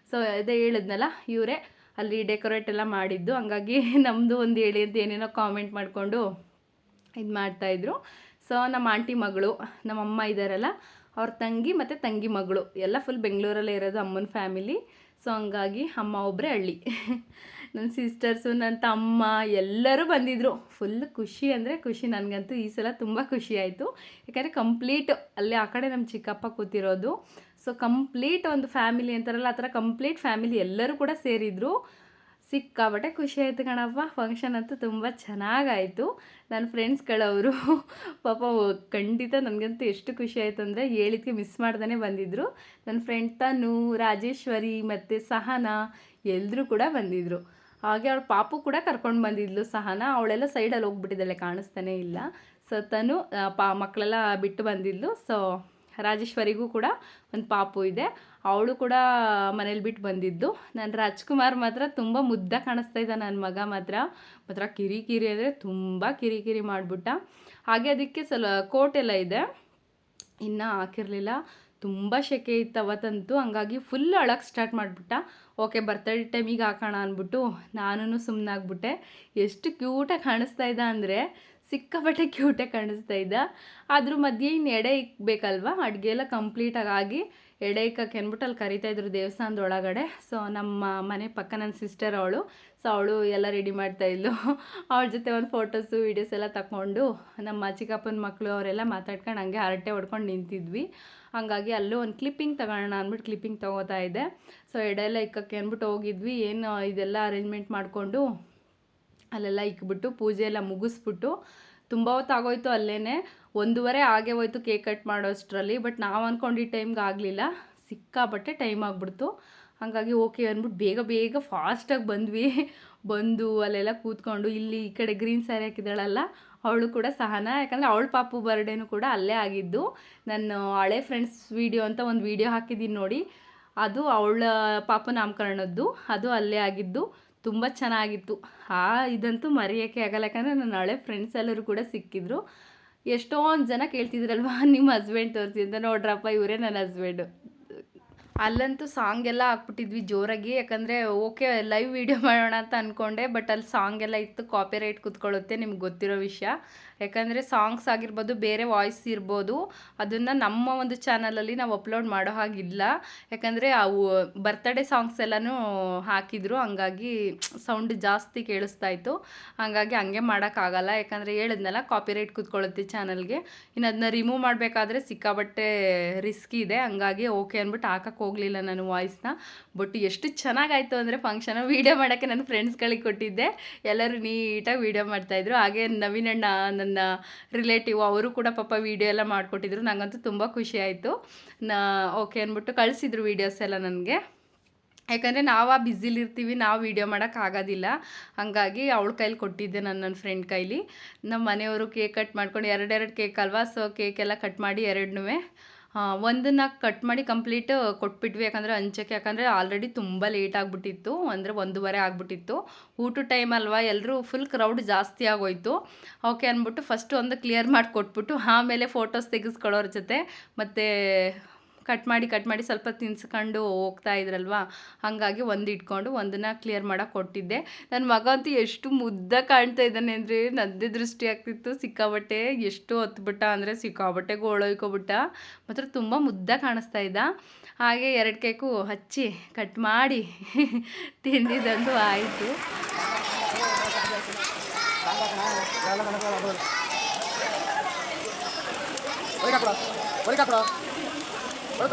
ಸೊ ಅದೇ ಹೇಳಿದ್ನಲ್ಲ, ಇವರೇ ಅಲ್ಲಿ ಡೆಕೋರೇಟ್ ಎಲ್ಲ ಮಾಡಿದ್ದು. ಹಂಗಾಗಿ ನಮ್ಮದು ಒಂದು ಹೇಳಿ ಅಂತ ಏನೇನೋ ಕಾಮೆಂಟ್ ಮಾಡಿಕೊಂಡು ಇದು ಮಾಡ್ತಾಯಿದ್ರು. ಸೊ ನಮ್ಮ ಆಂಟಿ ಮಗಳು, ನಮ್ಮಮ್ಮ ಇದ್ದಾರಲ್ಲ, ಅವ್ರ ತಂಗಿ ಮತ್ತು ತಂಗಿ ಮಗಳು ಎಲ್ಲ ಫುಲ್ ಬೆಂಗಳೂರಲ್ಲೇ ಇರೋದು ಅಮ್ಮನ ಫ್ಯಾಮಿಲಿ. ಸೊ ಹಂಗಾಗಿ ಅಮ್ಮ ಒಬ್ಬರೇ ಹಳ್ಳಿ. ನನ್ನ ಸಿಸ್ಟರ್ಸು, ನನ್ನ ತಮ್ಮ ಎಲ್ಲರೂ ಬಂದಿದ್ದರು. ಫುಲ್ ಖುಷಿ ಅಂದರೆ ಖುಷಿ. ನನಗಂತೂ ಈ ಸಲ ತುಂಬ ಖುಷಿ ಆಯಿತು. ಯಾಕಂದರೆ ಕಂಪ್ಲೀಟ್ ಅಲ್ಲಿ ಆ ಕಡೆ ನಮ್ಮ ಚಿಕ್ಕಪ್ಪ ಕೂತಿರೋದು. ಸೊ ಕಂಪ್ಲೀಟ್ ಒಂದು ಫ್ಯಾಮಿಲಿ ಅಂತಾರಲ್ಲ, ಆ ಥರ ಕಂಪ್ಲೀಟ್ ಫ್ಯಾಮಿಲಿ ಎಲ್ಲರೂ ಕೂಡ ಸೇರಿದರು. ಸಿಕ್ಕಾಪಟ್ಟೆ ಖುಷಿ ಆಯಿತು ಕಣಪ್ಪ. ಫಂಕ್ಷನ್ ಅಂತೂ ತುಂಬ ಚೆನ್ನಾಗಾಯಿತು. ನನ್ನ ಫ್ರೆಂಡ್ಸ್ಗಳವರು ಪಾಪ ಖಂಡಿತ ನನಗಂತೂ ಎಷ್ಟು ಖುಷಿ ಆಯಿತು ಅಂದರೆ ಹೇಳಿದ್ಕೆ ಮಿಸ್ ಮಾಡ್ದೇ ಬಂದಿದ್ದರು. ನನ್ನ ಫ್ರೆಂಡ್ ತನು, ರಾಜೇಶ್ವರಿ ಮತ್ತು ಸಹನಾ ಎಲ್ಲರೂ ಕೂಡ ಬಂದಿದ್ದರು. ಹಾಗೆ ಅವಳ ಪಾಪು ಕೂಡ ಕರ್ಕೊಂಡು ಬಂದಿದ್ಲು ಸಹನಾ. ಅವಳೆಲ್ಲ ಸೈಡಲ್ಲಿ ಹೋಗ್ಬಿಟ್ಟಿದ್ದಾಳೆ, ಕಾಣಿಸ್ತಾನೇ ಇಲ್ಲ. ಸೊ ತನು ಮಕ್ಕಳೆಲ್ಲ ಬಿಟ್ಟು ಬಂದಿದ್ಲು. ಸೊ ರಾಜೇಶ್ವರಿಗೂ ಕೂಡ ಒಂದು ಪಾಪು ಇದೆ, ಅವಳು ಕೂಡ ಮನೇಲಿ ಬಿಟ್ಟು ಬಂದಿದ್ದು. ನನ್ನ ರಾಜ್ಕುಮಾರ್ ಮಾತ್ರ ತುಂಬ ಮುದ್ದ ಕಾಣಿಸ್ತಾ ಇದ್ದ. ನನ್ನ ಮಗ ಮಾತ್ರ ಕಿರಿಕಿರಿ ಅಂದರೆ ತುಂಬ ಕಿರಿಕಿರಿ ಮಾಡಿಬಿಟ್ಟ. ಹಾಗೆ ಅದಕ್ಕೆ ಕೋಟ್ ಎಲ್ಲ ಇದೆ, ಇನ್ನೂ ಹಾಕಿರಲಿಲ್ಲ. ತುಂಬ ಸೆಕೆ ಇತ್ತು ಅವತ್ತಂತೂ, ಹಂಗಾಗಿ ಫುಲ್ ಅಳಕ್ಕೆ ಸ್ಟಾರ್ಟ್ ಮಾಡಿಬಿಟ್ಟ. ಓಕೆ ಬರ್ತಡೇ ಟೈಮಿಗೆ ಹಾಕೋಣ ಅಂದ್ಬಿಟ್ಟು ನಾನು ಸುಮ್ಮನಾಗ್ಬಿಟ್ಟೆ. ಎಷ್ಟು ಕ್ಯೂಟಾಗಿ ಕಾಣಿಸ್ತಾ ಇದ್ದ ಅಂದರೆ ಸಿಕ್ಕಾಪಟ್ಟೆ ಕ್ಯೂಟಾಗಿ ಕಾಣಿಸ್ತಾ ಇದ್ದ. ಅದ್ರ ಮಧ್ಯೆ ಇನ್ನು ಎಡೆ ಇಕ್ಬೇಕಲ್ವ, ಅಡುಗೆ ಎಲ್ಲ ಕಂಪ್ಲೀಟಾಗಿ ಆಗಿ ಎಡೆ ಇಕ್ಕಕ್ಕೆ ಅಂದ್ಬಿಟ್ಟು ಅಲ್ಲಿ ಕರಿತಾಯಿದ್ರು ದೇವಸ್ಥಾನದೊಳಗಡೆ. ಸೊ ನಮ್ಮ ಮನೆ ಪಕ್ಕ ನನ್ನ ಸಿಸ್ಟರ್ ಅವಳು, ಸೊ ಅವಳು ಎಲ್ಲ ರೆಡಿ ಮಾಡ್ತಾಯಿದ್ಲು. ಅವಳ ಜೊತೆ ಒಂದು ಫೋಟೋಸು ವೀಡಿಯೋಸ್ ಎಲ್ಲ ತಗೊಂಡು ನಮ್ಮ ಚಿಕ್ಕಪ್ಪನ ಮಕ್ಕಳು ಅವರೆಲ್ಲ ಮಾತಾಡ್ಕೊಂಡು ಹಂಗೆ ಹರಟೆ ಹೊಡ್ಕೊಂಡು ನಿಂತಿದ್ವಿ. ಹಾಗಾಗಿ ಅಲ್ಲೂ ಒಂದು ಕ್ಲಿಪ್ಪಿಂಗ್ ತಗೋಣ ಅಂದ್ಬಿಟ್ಟು ಕ್ಲಿಪ್ಪಿಂಗ್ ತೊಗೋತಾ ಇದ್ದೆ. ಸೊ ಎಡೆ ಎಲ್ಲ ಇಕ್ಕಕ್ಕೆ ಅಂದ್ಬಿಟ್ಟು ಹೋಗಿದ್ವಿ. ಏನು ಇದೆಲ್ಲ ಅರೇಂಜ್ಮೆಂಟ್ ಮಾಡಿಕೊಂಡು ಅಲ್ಲೆಲ್ಲ ಇಕ್ಬಿಟ್ಟು ಪೂಜೆ ಎಲ್ಲ ಮುಗಿಸ್ಬಿಟ್ಟು ತುಂಬ ಹೊತ್ತಾಗೋಯ್ತು. ಅಲ್ಲೇ 1:30 ಆಗೇ ಹೋಯ್ತು ಕೇಕ್ ಕಟ್ ಮಾಡೋಷ್ಟರಲ್ಲಿ. ಬಟ್ ನಾವು ಅಂದ್ಕೊಂಡಿದ್ದ ಟೈಮ್ಗೆ ಆಗಲಿಲ್ಲ, ಸಿಕ್ಕಾಪಟ್ಟೆ ಟೈಮ್ ಆಗಿಬಿಡ್ತು. ಹಾಗಾಗಿ ಓಕೆ ಅಂದ್ಬಿಟ್ಟು ಬೇಗ ಫಾಸ್ಟಾಗಿ ಬಂದು ಅಲ್ಲೆಲ್ಲ ಕೂತ್ಕೊಂಡು ಇಲ್ಲಿ ಈ ಕಡೆ ಗ್ರೀನ್ ಸ್ಯಾರಿ ಹಾಕಿದ್ದಾಳಲ್ಲ ಅವಳು ಕೂಡ ಸಹನಾ, ಯಾಕಂದರೆ ಅವಳ ಪಾಪು ಬರ್ಡೇನೂ ಕೂಡ ಅಲ್ಲೇ ಆಗಿದ್ದು. ನಾನು ಹಳೆ ಫ್ರೆಂಡ್ಸ್ ವೀಡಿಯೋ ಅಂತ ಒಂದು ವೀಡಿಯೋ ಹಾಕಿದ್ದೀನಿ ನೋಡಿ, ಅದು ಅವಳ ಪಾಪು ನಾಮಕರಣದ್ದು, ಅದು ಅಲ್ಲೇ ಆಗಿದ್ದು. ತುಂಬ ಚೆನ್ನಾಗಿತ್ತು. ಇದಂತೂ ಮರೆಯೋಕ್ಕೆ ಆಗಲ್ಲ, ಯಾಕಂದರೆ ನನ್ನ ಹಳೆ ಫ್ರೆಂಡ್ಸ್ ಎಲ್ಲರೂ ಕೂಡ ಸಿಕ್ಕಿದ್ರು. ಎಷ್ಟೊಂದು ಜನ ಕೇಳ್ತಿದ್ರಲ್ವ ನಿಮ್ಮ ಹಸ್ಬೆಂಡ್ ತೋರಿಸಿ ಅಂತ. ನೋಡ್ರಪ್ಪ ಇವರೇ ನನ್ನ ಹಸ್ಬೆಂಡು. ಅಲ್ಲಂತೂ ಸಾಂಗ್ ಎಲ್ಲ ಹಾಕ್ಬಿಟ್ಟಿದ್ವಿ ಜೋರಾಗಿ, ಯಾಕಂದರೆ ಓಕೆ ಲೈವ್ ವೀಡಿಯೋ ಮಾಡೋಣ ಅಂತ ಅಂದ್ಕೊಂಡೆ. ಬಟ್ ಅಲ್ಲಿ ಸಾಂಗ್ ಎಲ್ಲ ಇತ್ತು, ಕಾಪಿರೈಟ್ ಕೂತ್ಕೊಳ್ಳುತ್ತೆ, ನಿಮ್ಗೆ ಗೊತ್ತಿರೋ ವಿಷಯ. ಯಾಕಂದರೆ ಸಾಂಗ್ಸ್ ಆಗಿರ್ಬೋದು, ಬೇರೆ ವಾಯ್ಸ್ ಇರ್ಬೋದು, ಅದನ್ನು ನಮ್ಮ ಒಂದು ಚಾನಲಲ್ಲಿ ನಾವು ಅಪ್ಲೋಡ್ ಮಾಡೋ ಹಾಗಿಲ್ಲ. ಯಾಕಂದರೆ ಅವು ಬರ್ತ್ಡೇ ಸಾಂಗ್ಸ್ ಎಲ್ಲನೂ ಹಾಕಿದ್ರು, ಹಂಗಾಗಿ ಸೌಂಡ್ ಜಾಸ್ತಿ ಕೇಳಿಸ್ತಾ ಇತ್ತು. ಹಾಗಾಗಿ ಹಂಗೆ ಮಾಡೋಕ್ಕಾಗಲ್ಲ, ಯಾಕಂದರೆ ಹೇಳಿದ್ನಲ್ಲ ಕಾಪಿರೈಟ್ ಕೂತ್ಕೊಳ್ಳುತ್ತೆ ಚಾನಲ್ಗೆ. ಇನ್ನು ಅದನ್ನ ರಿಮೂವ್ ಮಾಡಬೇಕಾದ್ರೆ ಸಿಕ್ಕಾಬಟ್ಟೆ ರಿಸ್ಕಿ ಇದೆ. ಹಂಗಾಗಿ ಓಕೆ ಅಂದ್ಬಿಟ್ಟು ಹಾಕಕ್ಕೆ ಹೋಗಲಿಲ್ಲ ನಾನು ವಾಯ್ಸ್ನ. ಬಟ್ ಎಷ್ಟು ಚೆನ್ನಾಗಾಯಿತು ಅಂದರೆ ಫಂಕ್ಷನ್ ವೀಡಿಯೋ ಮಾಡೋಕ್ಕೆ ನನ್ನ ಫ್ರೆಂಡ್ಸ್ಗಳಿಗೆ ಕೊಟ್ಟಿದ್ದೆ. ಎಲ್ಲರೂ ನೀಟಾಗಿ ವೀಡಿಯೋ ಮಾಡ್ತಾಯಿದ್ರು. ಹಾಗೆ ನವೀನ್ ಅಣ್ಣ ನನ್ನ ರಿಲೇಟಿವ್ ಅವರು ಕೂಡ ಪಾಪ ವೀಡಿಯೋ ಎಲ್ಲ ಮಾಡಿಕೊಟ್ಟಿದ್ರು. ನನಗಂತೂ ತುಂಬ ಖುಷಿ ಆಯಿತು. ಓಕೆ ಅಂದ್ಬಿಟ್ಟು ಕಳಿಸಿದ್ರು ವೀಡಿಯೋಸ್ ಎಲ್ಲ ನನಗೆ. ಯಾಕಂದರೆ ನಾವು ಬ್ಯುಸಿಲಿರ್ತೀವಿ, ನಾವು ವೀಡಿಯೋ ಮಾಡೋಕ್ಕಾಗೋದಿಲ್ಲ. ಹಾಗಾಗಿ ಅವಳ ಕೈಲಿ ಕೊಟ್ಟಿದ್ದೆ, ನನ್ನ ಫ್ರೆಂಡ್ ಕೈಲಿ. ನಮ್ಮ ಮನೆಯವರು ಕೇಕ್ ಕಟ್ ಮಾಡ್ಕೊಂಡು 2 ಕೇಕ್ ಅಲ್ವಾ, ಸೊ ಕೇಕೆಲ್ಲ ಕಟ್ ಮಾಡಿ ಎರಡನ್ನೂ ಒಂದನ್ನು ಕಟ್ ಮಾಡಿ ಕಂಪ್ಲೀಟ್ ಕೊಟ್ಬಿಟ್ವಿ. ಯಾಕಂದರೆ ಹಂಚಕ್ಕೆ, ಯಾಕಂದರೆ ಆಲ್ರೆಡಿ ತುಂಬ ಲೇಟ್ ಆಗಿಬಿಟ್ಟಿತ್ತು, ಅಂದರೆ 1:30 ಆಗಿಬಿಟ್ಟಿತ್ತು. ಊಟ ಟೈಮ್ ಅಲ್ವಾ, ಎಲ್ಲರೂ ಫುಲ್ ಕ್ರೌಡ್ ಜಾಸ್ತಿ ಆಗೋಯ್ತು. ಓಕೆ ಅಂದ್ಬಿಟ್ಟು ಫಸ್ಟ್ ಒಂದು ಕ್ಲಿಯರ್ ಮಾಡಿ ಕೊಟ್ಬಿಟ್ಟು ಆಮೇಲೆ ಫೋಟೋಸ್ ತೆಗೆಸ್ಕೊಳ್ಳೋರ ಜೊತೆ ಮತ್ತು ಕಟ್ ಮಾಡಿ ಸ್ವಲ್ಪ ತಿನ್ಸ್ಕೊಂಡು ಹೋಗ್ತಾ ಇದ್ರಲ್ವ, ಹಾಗಾಗಿ ಒಂದು ಇಟ್ಕೊಂಡು ಒಂದನ್ನು ಕ್ಲಿಯರ್ ಮಾಡೋಕೆ ಕೊಟ್ಟಿದ್ದೆ. ನನ್ನ ಮಗ ಅಂತೂ ಎಷ್ಟು ಮುದ್ದ ಕಾಣ್ತಾ ಇದ್ದಾನೆ ಅಂದರೆ ನದ್ದೆ ದೃಷ್ಟಿ ಆಗ್ತಿತ್ತು ಸಿಕ್ಕಾಬಟ್ಟೆ. ಎಷ್ಟು ಹೊತ್ಬಿಟ್ಟ ಅಂದರೆ ಸಿಕ್ಕಾಬಟ್ಟೆ ಗೋಳೊಯ್ಕೊಬಿಟ್ಟ, ಮಾತ್ರ ತುಂಬ ಮುದ್ದ ಕಾಣಿಸ್ತಾ ಇದ್ದ. ಹಾಗೆ 2 ಕೇಕು ಹಚ್ಚಿ ಕಟ್ ಮಾಡಿ ತಿಂದಿದ್ದಂತೂ ಆಯಿತು. ಆ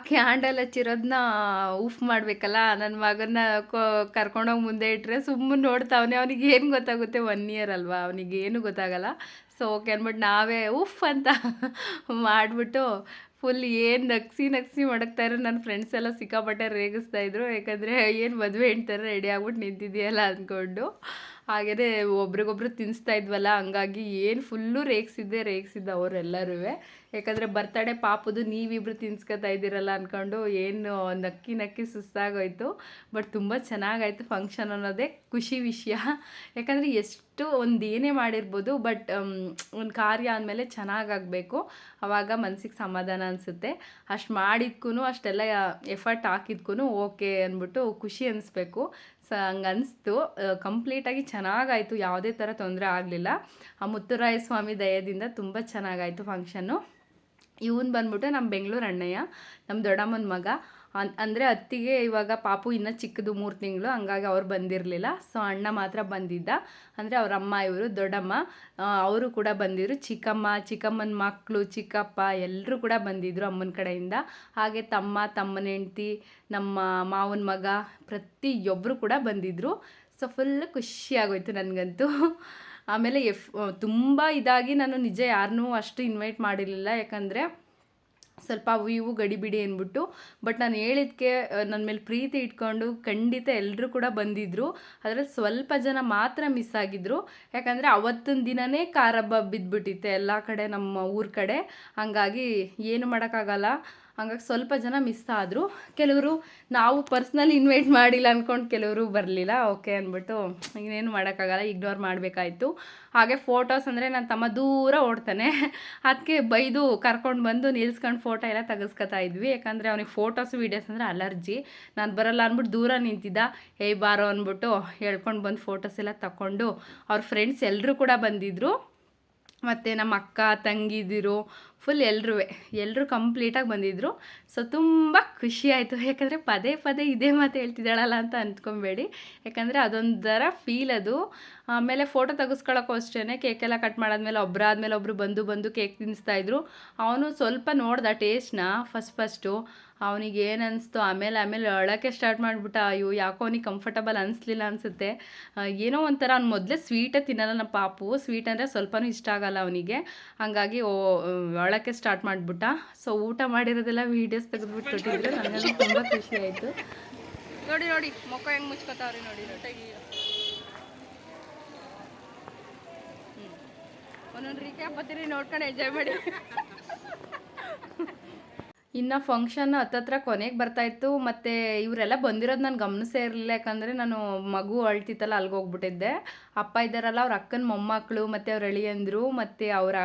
ಕ್ಯಾಂಡಲ್ ಹಚ್ಚಿರೋದನ್ನ ಉಫ್ ಮಾಡಬೇಕಲ್ಲ, ನನ್ನ ಮಗನ ಕರ್ಕೊಂಡೋಗಿ ಮುಂದೆ ಇಟ್ಟರೆ ಸುಮ್ಮನೆ ನೋಡ್ತಾವನೆ. ಅವನಿಗೆ ಏನು ಗೊತ್ತಾಗುತ್ತೆ, 1 ಇಯರ್ ಅಲ್ವಾ, ಅವನಿಗೇನು ಗೊತ್ತಾಗಲ್ಲ. ಸೊ ಓಕೆ ಅಂದ್ಬಿಟ್ಟು ನಾವೇ ಉಫ್ ಅಂತ ಮಾಡಿಬಿಟ್ಟು ಫುಲ್ ಏನು ನಗ್ಸಿ ಮಡಗ್ತಾಯಿದ್ರು. ನನ್ನ ಫ್ರೆಂಡ್ಸ್ ಎಲ್ಲ ಸಿಕ್ಕಾಪಟ್ಟೆ ರೇಗಿಸ್ತಾಯಿದ್ರು, ಯಾಕಂದರೆ ಏನು ಮದುವೆ ಹೆಣ್ತಾರೆ ರೆಡಿ ಆಗ್ಬಿಟ್ಟು ನಿಂತಿದೆಯಲ್ಲ ಅಂದ್ಕೊಂಡು. ಹಾಗೆಯೇ ಒಬ್ರಿಗೊಬ್ರು ತಿನ್ನಿಸ್ತಾ ಇದ್ವಲ್ಲ, ಹಂಗಾಗಿ ಏನು ಫುಲ್ಲು ರೇಗಿಸಿದ್ದೆ ಅವರೆಲ್ಲರೂ. ಯಾಕಂದರೆ ಬರ್ತಡೇ ಪಾಪುದು ನೀವಿಬ್ಬರು ತಿನ್ಸ್ಕೊತಾ ಇದ್ದೀರಲ್ಲ ಅಂದ್ಕೊಂಡು ಏನು ನಕ್ಕಿ ಸುಸ್ತಾಗೋಯ್ತು. ಬಟ್ ತುಂಬ ಚೆನ್ನಾಗಾಯಿತು ಫಂಕ್ಷನ್ ಅನ್ನೋದೇ ಖುಷಿ ವಿಷಯ. ಯಾಕಂದರೆ ಎಷ್ಟು ಒಂದು ಏನೇ ಮಾಡಿರ್ಬೋದು, ಬಟ್ ಒಂದು ಕಾರ್ಯ ಅಂದಮೇಲೆ ಚೆನ್ನಾಗಾಗಬೇಕು, ಆವಾಗ ಮನಸ್ಸಿಗೆ ಸಮಾಧಾನ ಅನಿಸುತ್ತೆ. ಅಷ್ಟು ಮಾಡಿದ್ಕೂ, ಅಷ್ಟೆಲ್ಲ ಎಫರ್ಟ್ ಹಾಕಿದ್ಕೂ ಓಕೆ ಅಂದ್ಬಿಟ್ಟು ಖುಷಿ ಅನಿಸ್ಬೇಕು. ಸೊ ಹಂಗೆ ಅನಿಸ್ತು. ಕಂಪ್ಲೀಟಾಗಿ ಚೆನ್ನಾಗಾಯಿತು, ಯಾವುದೇ ಥರ ತೊಂದರೆ ಆಗಲಿಲ್ಲ. ಆ ಮುತ್ತುರಾಯ ಸ್ವಾಮಿ ದಯದಿಂದ ತುಂಬ ಚೆನ್ನಾಗಾಯಿತು ಫಂಕ್ಷನ್ನು. ಇವನು ಬಂದ್ಬಿಟ್ಟು ನಮ್ಮ ಬೆಂಗಳೂರು ಅಣ್ಣಯ್ಯ, ನಮ್ಮ ದೊಡ್ಡಮ್ಮನ ಮಗ. ಅಂದರೆ ಅತ್ತಿಗೆ ಇವಾಗ ಪಾಪು ಇನ್ನೂ ಚಿಕ್ಕದು 3 ತಿಂಗಳು, ಹಂಗಾಗಿ ಅವ್ರು ಬಂದಿರಲಿಲ್ಲ. ಸೊ ಅಣ್ಣ ಮಾತ್ರ ಬಂದಿದ್ದ, ಅಂದರೆ ಅವ್ರ ಅಮ್ಮ ಇವರು ದೊಡ್ಡಮ್ಮ ಅವರು ಕೂಡ ಬಂದಿದ್ರು. ಚಿಕ್ಕಮ್ಮನ ಮಕ್ಕಳು, ಚಿಕ್ಕಪ್ಪ ಎಲ್ಲರೂ ಕೂಡ ಬಂದಿದ್ದರು ಅಮ್ಮನ ಕಡೆಯಿಂದ. ಹಾಗೆ ತಮ್ಮನ ಹೆಂಡ್ತಿ, ನಮ್ಮ ಮಾವನ ಮಗ, ಪ್ರತಿಯೊಬ್ಬರು ಕೂಡ ಬಂದಿದ್ದರು. ಸೊ ಫುಲ್ ಖುಷಿಯಾಗೋಯ್ತು ನನಗಂತೂ. ಆಮೇಲೆ ತುಂಬ ಇದಾಗಿ ನಾನು ನಿಜ ಯಾರನ್ನೂ ಅಷ್ಟು ಇನ್ವೈಟ್ ಮಾಡಿರಲಿಲ್ಲ, ಯಾಕಂದರೆ ಸ್ವಲ್ಪ ಅವು ಇವು ಗಡಿಬಿಡಿ ಅಂದ್ಬಿಟ್ಟು. ಬಟ್ ನಾನು ಹೇಳಿದ್ದಕ್ಕೆ ನನ್ನ ಮೇಲೆ ಪ್ರೀತಿ ಇಟ್ಕೊಂಡು ಖಂಡಿತ ಎಲ್ಲರೂ ಕೂಡ ಬಂದಿದ್ದರು. ಅದರಲ್ಲಿ ಸ್ವಲ್ಪ ಜನ ಮಾತ್ರ ಮಿಸ್ ಆಗಿದ್ದರು, ಯಾಕಂದರೆ ಅವತ್ತಿನ ದಿನವೇ ಕಾರ್ ಹಬ್ಬ ಬಿದ್ದುಬಿಟ್ಟಿತ್ತೆ ಎಲ್ಲ ಕಡೆ, ನಮ್ಮ ಊರ ಕಡೆ. ಹಾಗಾಗಿ ಏನು ಮಾಡೋಕ್ಕಾಗಲ್ಲ. ಹಂಗಾಗಿ ಸ್ವಲ್ಪ ಜನ ಮಿಸ್ ಆದರು. ಕೆಲವರು ನಾವು ಪರ್ಸ್ನಲಿ ಇನ್ವೈಟ್ ಮಾಡಿಲ್ಲ ಅಂದ್ಕೊಂಡು ಕೆಲವರು ಬರಲಿಲ್ಲ. ಓಕೆ ಅಂದ್ಬಿಟ್ಟು ಇನ್ನೇನು ಮಾಡೋಕ್ಕಾಗಲ್ಲ, ಇಗ್ನೋರ್ ಮಾಡಬೇಕಾಯ್ತು. ಹಾಗೆ ಫೋಟೋಸ್ ಅಂದರೆ ನನ್ನ ತಮ್ಮ ದೂರ ಓಡ್ತಾನೆ, ಅದಕ್ಕೆ ಬೈದು ಕರ್ಕೊಂಡು ಬಂದು ನಿಲ್ಸ್ಕೊಂಡು ಫೋಟೋ ಎಲ್ಲ ತೆಗೆಸ್ಕೊತಾ ಇದ್ವಿ. ಯಾಕಂದರೆ ಅವನಿಗೆ ಫೋಟೋಸ್ ವೀಡಿಯೋಸ್ ಅಂದರೆ ಅಲರ್ಜಿ. ನಾನು ಬರಲ್ಲ ಅಂದ್ಬಿಟ್ಟು ದೂರ ನಿಂತಿದ್ದ. ಬಾರೋ ಅಂದ್ಬಿಟ್ಟು ಹೇಳ್ಕೊಂಡು ಬಂದು ಫೋಟೋಸ್ ಎಲ್ಲ ತಗೊಂಡು, ಅವ್ರ ಫ್ರೆಂಡ್ಸ್ ಎಲ್ಲರೂ ಕೂಡ ಬಂದಿದ್ದರು. ಮತ್ತು ನಮ್ಮ ಅಕ್ಕ ತಂಗಿದಿರು ಫುಲ್ ಎಲ್ಲರೂ ಕಂಪ್ಲೀಟಾಗಿ ಬಂದಿದ್ದರು. ಸೊ ತುಂಬ ಖುಷಿ ಆಯಿತು, ಯಾಕಂದರೆ ಪದೇ ಇದೇ ಮಾತು ಹೇಳ್ತಿದ್ದಾಳಲ್ಲ ಅಂತ ಅಂದ್ಕೊಬೇಡಿ, ಯಾಕಂದರೆ ಅದೊಂಥರ ಫೀಲ್ ಅದು. ಆಮೇಲೆ ಫೋಟೋ ತೆಗೆಸ್ಕೊಳ್ಳೋಕ್ಕೂ ಅಷ್ಟೇ, ಕೇಕೆಲ್ಲ ಕಟ್ ಮಾಡಾದ್ಮೇಲೆ ಒಬ್ಬರು ಬಂದು ಕೇಕ್ ತಿನ್ನಿಸ್ತಾಯಿದ್ರು. ಅವನು ಸ್ವಲ್ಪ ನೋಡ್ದ ಟೇಸ್ಟ್ನ ಫಸ್ಟು. ಅವನಿಗೆ ಏನು ಅನಿಸ್ತು, ಆಮೇಲೆ ಅಳೋಕ್ಕೆ ಸ್ಟಾರ್ಟ್ ಮಾಡಿಬಿಟ್ಟ. ಅಯ್ಯೋ ಯಾಕೋ ಅವನಿಗೆ ಕಂಫರ್ಟಬಲ್ ಅನಿಸ್ಲಿಲ್ಲ ಅನಿಸುತ್ತೆ. ಏನೋ ಒಂಥರ ಅವ್ನು ಮೊದಲೇ ಸ್ವೀಟೇ ತಿನ್ನಲ್ಲ ನಮ್ಮ ಪಾಪು, ಸ್ವೀಟ್ ಅಂದರೆ ಸ್ವಲ್ಪನೂ ಇಷ್ಟ ಆಗಲ್ಲ ಅವನಿಗೆ. ಹಾಗಾಗಿ ಅಳೋಕ್ಕೆ ಸ್ಟಾರ್ಟ್ ಮಾಡಿಬಿಟ್ಟ. ಸೊ ಊಟ ಮಾಡಿರೋದೆಲ್ಲ ವೀಡಿಯೋಸ್ ತೆಗೆದುಬಿಟ್ಟು ಕೊಟ್ಟಿದ್ರು. ನನಗೆ ತುಂಬ ಖುಷಿ ಆಯಿತು. ನೋಡಿ ಮೊಕ್ಕ ಹೆಂಗೆ ಮುಚ್ಕೋತಾವ್ರಿ ನೋಡಿ. ಒಂದೊಂದು ರೀಕ್ಯಾಪ್ ಬರ್ತೀರಿ, ನೋಡ್ಕೊಂಡು ಎಂಜಾಯ್ ಮಾಡಿ. ಇನ್ನು ಫಂಕ್ಷನ್ ಹತ್ತತ್ರ ಕೊನೆಗೆ ಬರ್ತಾಯಿತ್ತು. ಮತ್ತು ಇವರೆಲ್ಲ ಬಂದಿರೋದು ನಾನು ಗಮನಿಸೇ ಇರಲಿಲ್ಲ, ಯಾಕಂದರೆ ನಾನು ಮಗು ಅಳ್ತಿತ್ತಲ್ಲ ಅಲ್ಲಿಗೆ ಹೋಗ್ಬಿಟ್ಟಿದ್ದೆ. ಅಪ್ಪ ಇದ್ದಾರಲ್ಲ, ಅವ್ರ ಅಕ್ಕನ ಮೊಮ್ಮಕ್ಕಳು ಮತ್ತು ಅವ್ರ ಅಳಿಯಂದರು ಮತ್ತು ಅವರ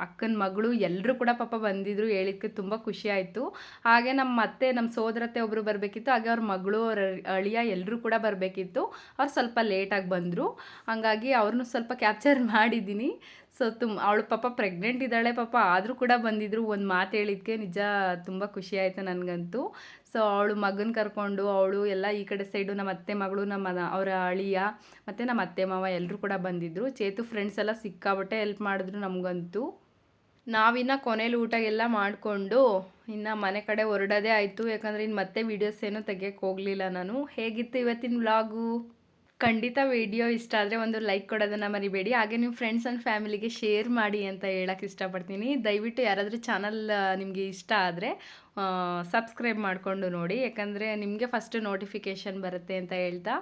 ಅಕ್ಕನ ಮಗಳು ಎಲ್ಲರೂ ಕೂಡ ಪಾಪ ಬಂದಿದ್ದರು. ಹೇಳಿದ್ದಕ್ಕೆ ತುಂಬ ಖುಷಿ ಆಯಿತು. ಹಾಗೆ ನಮ್ಮ ಸೋದರತ್ತೆ ಒಬ್ಬರು ಬರಬೇಕಿತ್ತು, ಹಾಗೆ ಅವ್ರ ಮಗಳು, ಅವ್ರ ಅಳಿಯ ಎಲ್ಲರೂ ಕೂಡ ಬರಬೇಕಿತ್ತು. ಅವ್ರು ಸ್ವಲ್ಪ ಲೇಟಾಗಿ ಬಂದರು, ಹಾಗಾಗಿ ಅವ್ರನ್ನೂ ಸ್ವಲ್ಪ ಕ್ಯಾಪ್ಚರ್ ಮಾಡಿದ್ದೀನಿ. ಸೊ ಅವಳು ಪಾಪ ಪ್ರೆಗ್ನೆಂಟ್ ಇದ್ದಾಳೆ ಪಾಪ, ಆದರೂ ಕೂಡ ಬಂದಿದ್ದರು. ಒಂದು ಮಾತು ಹೇಳಿದ್ದಕ್ಕೆ ನಿಜ ತುಂಬ ಖುಷಿ ಆಯಿತು ನನಗಂತೂ. ಸೊ ಅವಳು ಮಗನ ಕರ್ಕೊಂಡು ಅವಳು ಎಲ್ಲ ಈ ಕಡೆ ಸೈಡು, ನಮ್ಮ ಅತ್ತೆ ಮಗಳು, ಅವರ ಅಳಿಯ ಮತ್ತು ನಮ್ಮ ಅತ್ತೆ ಮಾವ ಎಲ್ಲರೂ ಕೂಡ ಬಂದಿದ್ದರು. ಚೇತು ಫ್ರೆಂಡ್ಸ್ ಎಲ್ಲ ಸಿಕ್ಕಾಬಟ್ಟೆ ಹೆಲ್ಪ್ ಮಾಡಿದ್ರು ನಮಗಂತೂ. ನಾವಿನ್ನು ಕೊನೆಯಲ್ಲಿ ಊಟ ಎಲ್ಲ ಮಾಡಿಕೊಂಡು ಇನ್ನು ಮನೆ ಕಡೆ ಹೊರಡೋದೇ ಆಯಿತು, ಯಾಕಂದರೆ ಇನ್ನು ಮತ್ತೆ ವೀಡಿಯೋಸ್ ಏನೂ ತೆಗಿಯೋಕ್ಕೆ ಹೋಗಲಿಲ್ಲ ನಾನು. ಹೇಗಿತ್ತು ಇವತ್ತಿನ ವ್ಲಾಗು? ಖಂಡಿತ ವಿಡಿಯೋ ಇಷ್ಟ ಆದರೆ ಒಂದು ಲೈಕ್ ಕೊಡೋದನ್ನು ಮರಿಬೇಡಿ. ಹಾಗೆ ನಿಮ್ಮ ಫ್ರೆಂಡ್ಸ್ ಆ್ಯಂಡ್ ಫ್ಯಾಮಿಲಿಗೆ ಶೇರ್ ಮಾಡಿ ಅಂತ ಹೇಳೋಕ್ಕೆ ಇಷ್ಟಪಡ್ತೀನಿ. ದಯವಿಟ್ಟು ಯಾರಾದರೂ ಚಾನಲ್ ನಿಮಗೆ ಇಷ್ಟ ಆದರೆ ಸಬ್ಸ್ಕ್ರೈಬ್ ಮಾಡಿಕೊಂಡು ನೋಡಿ, ಯಾಕಂದರೆ ನಿಮಗೆ ಫಸ್ಟ್ ನೋಟಿಫಿಕೇಷನ್ ಬರುತ್ತೆ ಅಂತ ಹೇಳ್ತಾ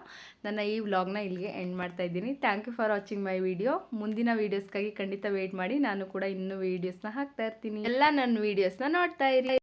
ನನ್ನ ಈ ವ್ಲಾಗ್ನ ಇಲ್ಲಿಗೆ ಎಂಡ್ ಮಾಡ್ತಾಯಿದ್ದೀನಿ. Thank you for watching my video. ಮುಂದಿನ ವೀಡಿಯೋಸ್ಗಾಗಿ ಖಂಡಿತ ವೆಯ್ಟ್ ಮಾಡಿ, ನಾನು ಕೂಡ ಇನ್ನೂ ವೀಡಿಯೋಸ್ನ ಹಾಕ್ತಾ ಇರ್ತೀನಿ. ಎಲ್ಲ ನನ್ನ ವೀಡಿಯೋಸ್ನ ನೋಡ್ತಾ ಇರಿ.